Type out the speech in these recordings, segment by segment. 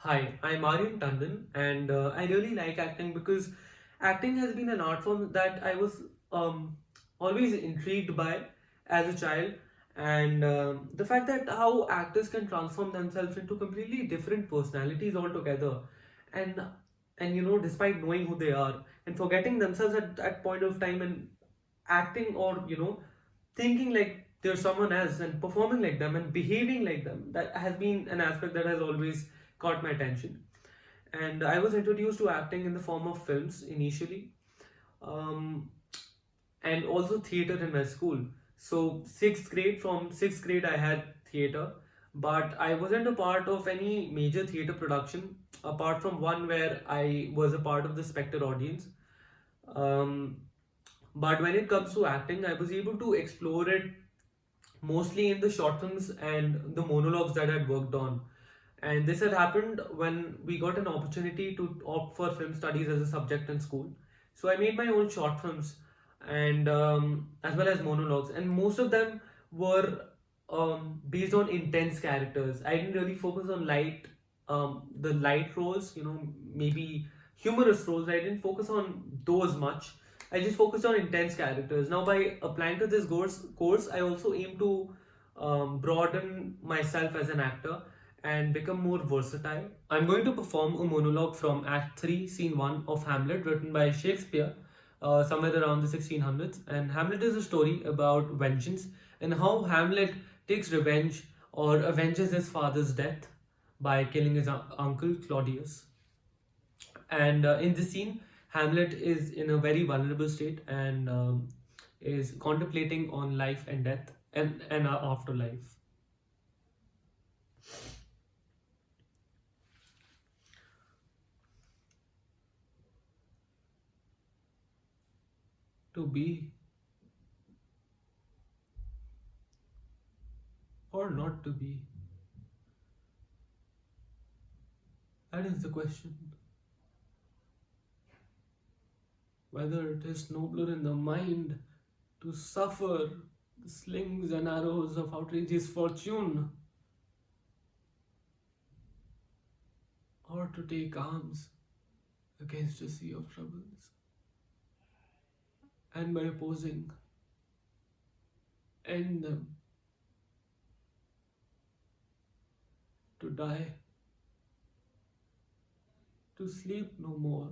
Hi, I'm Aryan Tandon, and I really like acting because acting has been an art form that I was um, always intrigued by as a child, and the fact that how actors can transform themselves into completely different personalities altogether, and despite knowing who they are and forgetting themselves at that point of time and acting or thinking like they're someone else and performing like them and behaving like them, that has been an aspect that has always caught my attention. And I was introduced to acting in the form of films initially, um, and also theater in my school. So from sixth grade, I had theater, but I wasn't a part of any major theater production apart from one where I was a part of the Spectre audience. Um, but when it comes to acting, I was able to explore it mostly in the short films and the monologues that I'd worked on. And this had happened when we got an opportunity to opt for film studies as a subject in school. So I made my own short films and as well as monologues, and most of them were based on intense characters. I didn't really focus on the light roles, maybe humorous roles. I didn't focus on those much. I just focused on intense characters. Now, by applying to this course, I also aim to broaden myself as an actor and become more versatile. I'm going to perform a monologue from Act 3, Scene 1 of Hamlet, written by Shakespeare somewhere around the 1600s. And Hamlet is a story about vengeance and how Hamlet takes revenge or avenges his father's death by killing his uncle Claudius. And in this scene, Hamlet is in a very vulnerable state and is contemplating on life and death and afterlife. To be or not to be? That is the question. Whether it is nobler in the mind to suffer the slings and arrows of outrageous fortune, or to take arms against a sea of troubles, and by opposing, end them, to die, to sleep no more,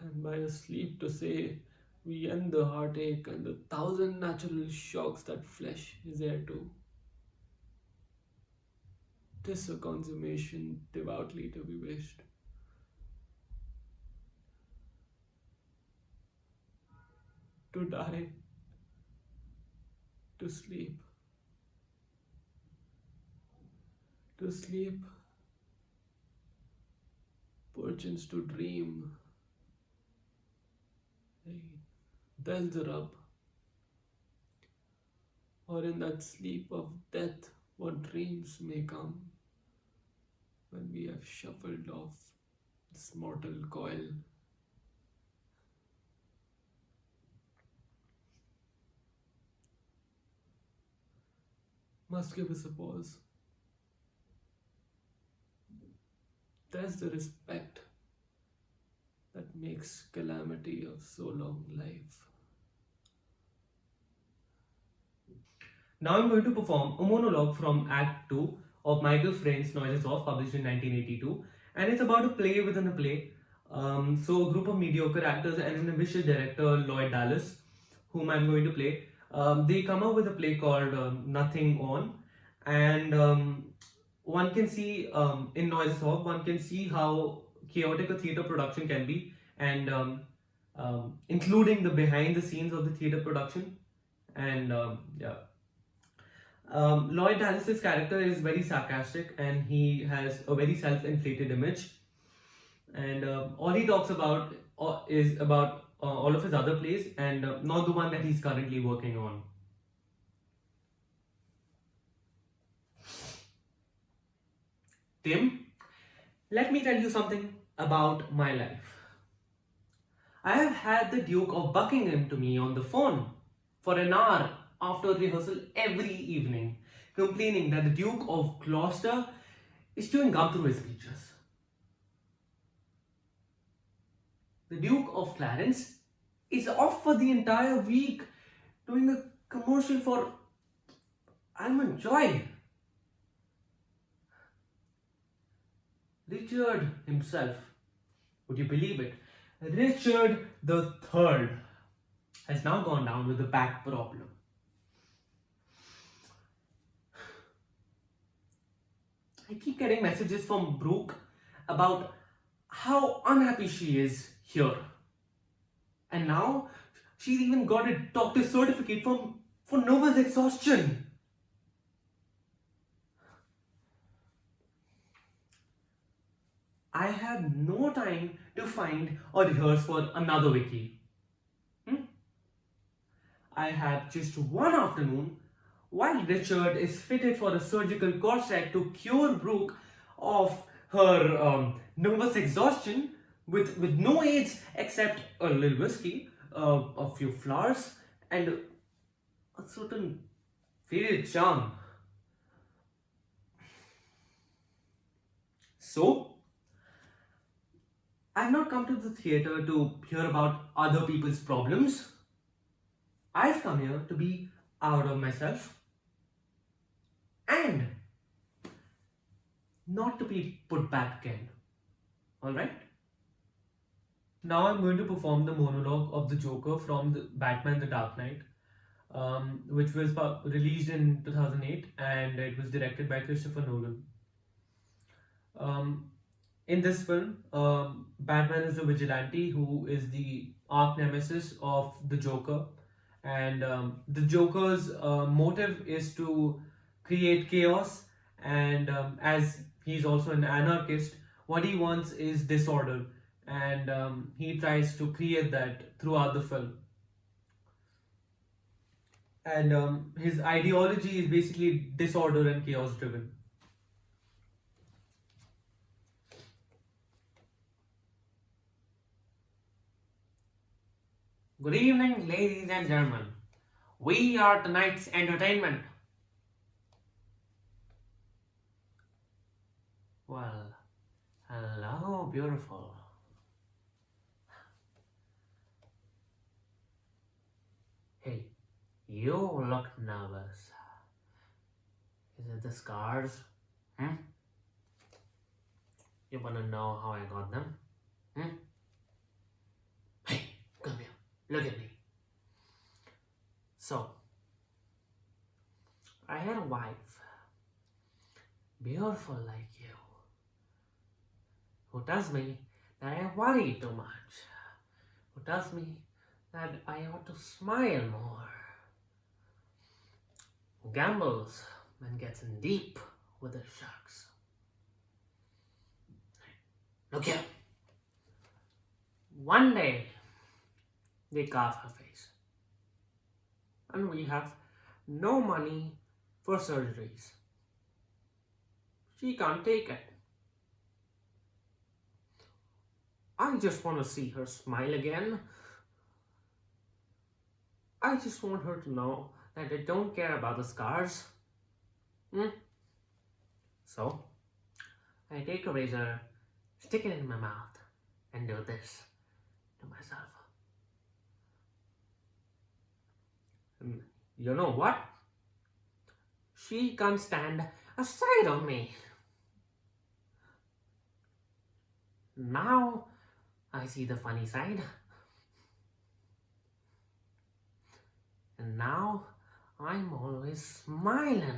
and by a sleep to say, we end the heartache and the thousand natural shocks that flesh is heir to. 'Tis a consummation devoutly to be wished. To die, to sleep, to sleep, perchance to dream. Hey, there's the rub. Or in that sleep of death, what dreams may come when we have shuffled off this mortal coil. Must give us a pause. There's the respect that makes calamity of so long life. Now I'm going to perform a monologue from Act 2 of Michael Frayn's Noises Off, published in 1982. And it's about a play within a play. So a group of mediocre actors and an ambitious director, Lloyd Dallas, whom I'm going to play, they come up with a play called Nothing On. And one can see in Noises Off, one can see how chaotic a theatre production can be, and including the behind the scenes of the theatre production. And yeah. Lloyd Dallas's character is very sarcastic and he has a very self-inflated image. And all he talks about is about all of his other plays and not the one that he's currently working on. Tim, let me tell you something about my life. I have had the Duke of Buckingham to me on the phone for an hour after rehearsal every evening, complaining that the Duke of Gloucester is chewing gum through his speeches. The Duke of Clarence is off for the entire week doing a commercial for Almond Joy. Richard himself, would you believe it? Richard the Third has now gone down with a back problem. I keep getting messages from Brooke about how unhappy she is here. And now she's even got a doctor's certificate for nervous exhaustion. I have no time to find or rehearse for another wiki. I have just one afternoon while Richard is fitted for a surgical corset to cure Brooke of her nervous exhaustion with no aids except a little whiskey, a few flowers, and a certain faded charm. So, I've not come to the theatre to hear about other people's problems. I've come here to be out of myself and not to be put back again. Alright? Now I'm going to perform the monologue of the Joker from the Batman The Dark Knight, which was released in 2008 and it was directed by Christopher Nolan. In this film, Batman is a vigilante who is the arch nemesis of the Joker, and the Joker's motive is to create chaos. And as he's also an anarchist, what he wants is disorder, and he tries to create that throughout the film. And his ideology is basically disorder and chaos driven. Good evening, ladies and gentlemen. We are tonight's entertainment. Well, hello, beautiful. Hey, you look nervous. Is it the scars? You wanna know how I got them? Hey, come here. Look at me. So, I had a wife, beautiful like you, who tells me that I worry too much, who tells me that I ought to smile more, who gambles and gets in deep with the sharks. Look here. One day, they carve her face. And we have no money for surgeries. She can't take it. I just want to see her smile again. I just want her to know that I don't care about the scars. So, I take a razor, stick it in my mouth, and do this to myself. And you know what? She can't stand a sight of me. Now I see the funny side. And now I'm always smiling.